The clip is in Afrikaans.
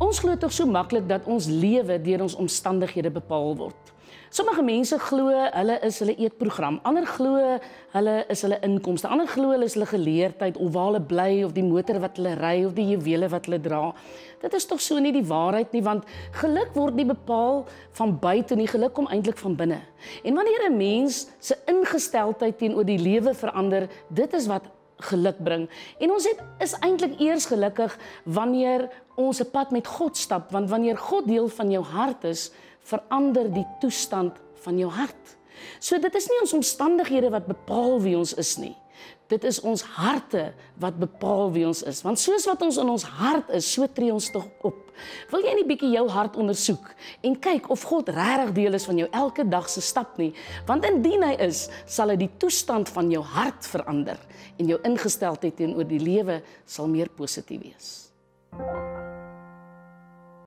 Ons glo tog so maklik dat ons lewe deur ons omstandighede bepaal word. Sommige mense glo hulle is hulle eetprogram, ander glo hulle is hulle inkomste, ander glo hulle is hulle geleerdheid of waar hulle bly of die motor wat hulle ry of die juwele wat hulle dra. Dit is tog so nie die waarheid nie, want geluk word nie bepaal van buite nie, geluk kom eintlik van binne. En wanneer 'n mens se ingesteldheid teenoor die lewe verander, dit is wat geluk bring. En ons is eintlik eers gelukkig wanneer ons 'n pad met God stap, want wanneer God deel van jou hart is, verander die toestand van jou hart. So dit is nie ons omstandighede wat bepaal wie ons is nie. Dit is ons harte wat bepaal wie ons is. Want soos wat ons in ons hart is, so tree ons tog op. Wil jy nie bietjie jou hart ondersoek en kyk of God regtig deel is van jou elke dag se stap nie? Want indien hy is, sal hy die toestand van jou hart verander en jou ingesteldheid teenoor die lewe sal meer positief wees.